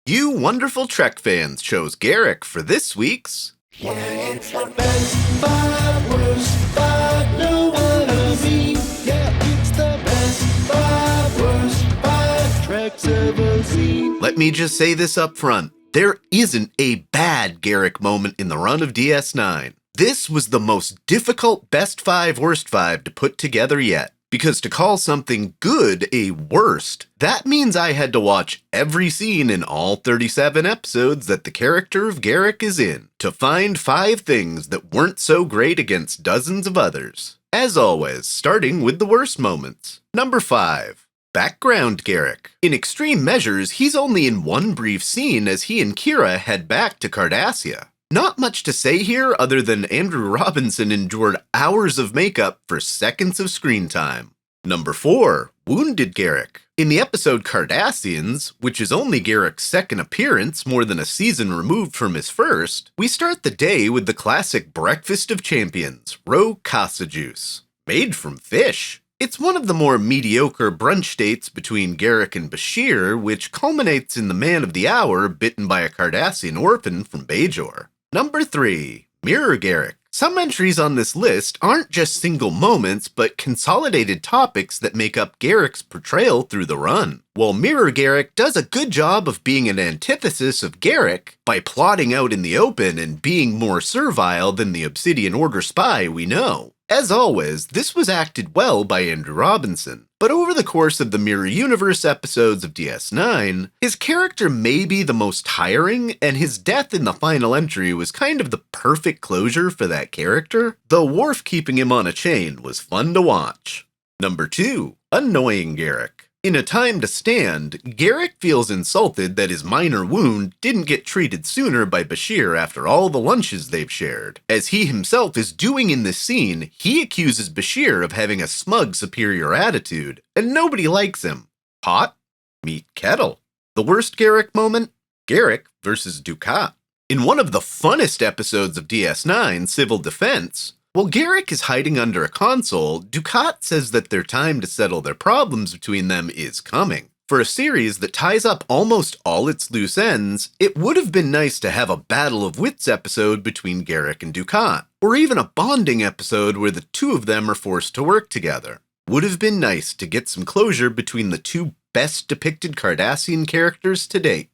You wonderful Trek fans chose Garak for this week's Yeah, it's the best five, worst five, know what I mean? Yeah, it's the best five, worst five Treks ever seen. Let me just say this up front. There isn't a bad Garak moment in the run of DS9. This was the most difficult best five, worst five to put together yet. Because to call something good a worst, that means I had to watch every scene in all 37 episodes that the character of Garak is in to find 5 things that weren't so great against dozens of others. As always, starting with the worst moments. Number 5. Background Garak. In extreme measures, he's only in one brief scene as he and Kira head back to Cardassia. Not much to say here other than Andrew Robinson endured hours of makeup for seconds of screen time. Number 4. Wounded Garak. In the episode Cardassians, which is only Garak's second appearance more than a season removed from his first, we start the day with the classic breakfast of champions, roe casa juice, made from fish. It's one of the more mediocre brunch dates between Garak and Bashir, which culminates in the man of the hour bitten by a Cardassian orphan from Bajor. Number 3. Mirror Garak. Some entries on this list aren't just single moments, but consolidated topics that make up Garak's portrayal through the run. While Mirror Garak does a good job of being an antithesis of Garak by plotting out in the open and being more servile than the Obsidian Order spy we know. As always, this was acted well by Andrew Robinson, but over the course of the Mirror Universe episodes of DS9, his character may be the most tiring, and his death in the final entry was kind of the perfect closure for that character, though Worf keeping him on a chain was fun to watch. Number 2. Annoying Garak. In A Time to Stand, Garak feels insulted that his minor wound didn't get treated sooner by Bashir after all the lunches they've shared. As he himself is doing in this scene, he accuses Bashir of having a smug superior attitude, and nobody likes him. Pot? Meet kettle. The worst Garak moment? Garak versus Ducat. In one of the funnest episodes of DS9, Civil Defense, while Garak is hiding under a console, Ducat says that their time to settle their problems between them is coming. For a series that ties up almost all its loose ends, it would have been nice to have a Battle of Wits episode between Garak and Ducat, or even a bonding episode where the two of them are forced to work together. Would have been nice to get some closure between the two best depicted Cardassian characters to date.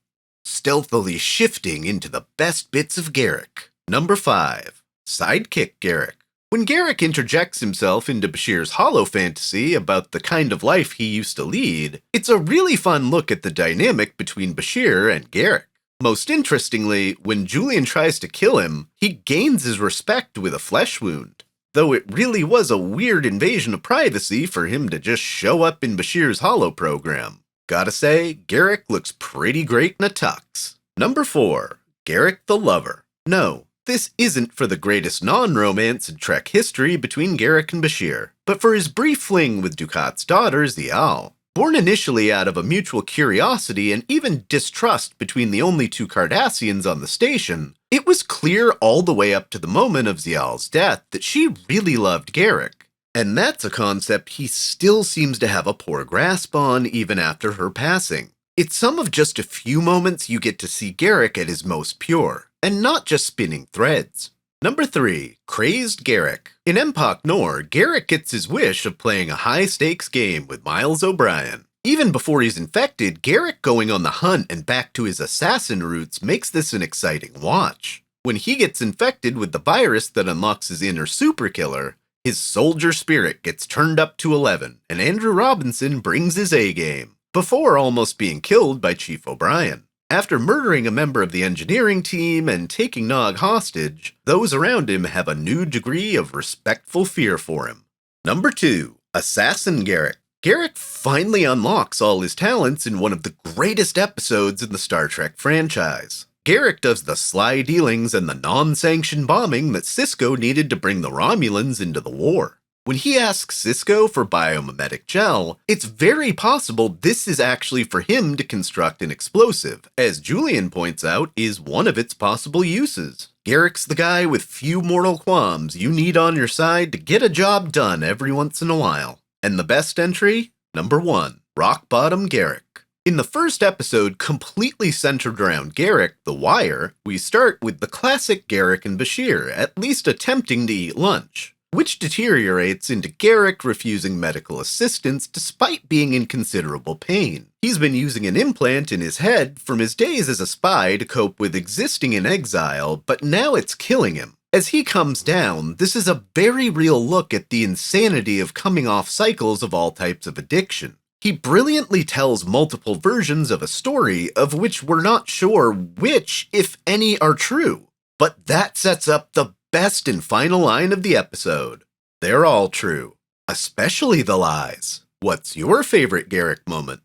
Stealthily shifting into the best bits of Garak. Number 5. Sidekick Garak. When Garak interjects himself into Bashir's hollow fantasy about the kind of life he used to lead, it's a really fun look at the dynamic between Bashir and Garak. Most interestingly, when Julian tries to kill him, he gains his respect with a flesh wound. Though it really was a weird invasion of privacy for him to just show up in Bashir's hollow program. Gotta say, Garak looks pretty great in a tux. Number 4. Garak the Lover. No. This isn't for the greatest non-romance in Trek history between Garak and Bashir, but for his brief fling with Ducat's daughter, Zial. Born initially out of a mutual curiosity and even distrust between the only two Cardassians on the station, it was clear all the way up to the moment of Zial's death that she really loved Garak. And that's a concept he still seems to have a poor grasp on even after her passing. It's some of just a few moments you get to see Garak at his most pure. And not just spinning threads. Number 3. Crazed Garak. In Empok Nor, Garak gets his wish of playing a high-stakes game with Miles O'Brien. Even before he's infected, Garak going on the hunt and back to his assassin roots makes this an exciting watch. When he gets infected with the virus that unlocks his inner superkiller, his soldier spirit gets turned up to 11, and Andrew Robinson brings his A-game, before almost being killed by Chief O'Brien. After murdering a member of the engineering team and taking Nog hostage, those around him have a new degree of respectful fear for him. Number 2. Assassin Garak. Garak finally unlocks all his talents in one of the greatest episodes in the Star Trek franchise. Garak does the sly dealings and the non-sanctioned bombing that Sisko needed to bring the Romulans into the war. When he asks Sisko for biomimetic gel, it's very possible this is actually for him to construct an explosive, as Julian points out is one of its possible uses. Garak's the guy with few mortal qualms you need on your side to get a job done every once in a while. And the best entry? Number 1. Rock Bottom Garak. In the first episode, completely centered around Garak, the Wire, we start with the classic Garak and Bashir at least attempting to eat lunch, which deteriorates into Garak refusing medical assistance despite being in considerable pain. He's been using an implant in his head from his days as a spy to cope with existing in exile, but now it's killing him. As he comes down, this is a very real look at the insanity of coming off cycles of all types of addiction. He brilliantly tells multiple versions of a story of which we're not sure which, if any, are true. But that sets up the best and final line of the episode. They're all true, especially the lies. What's your favorite Garak moment?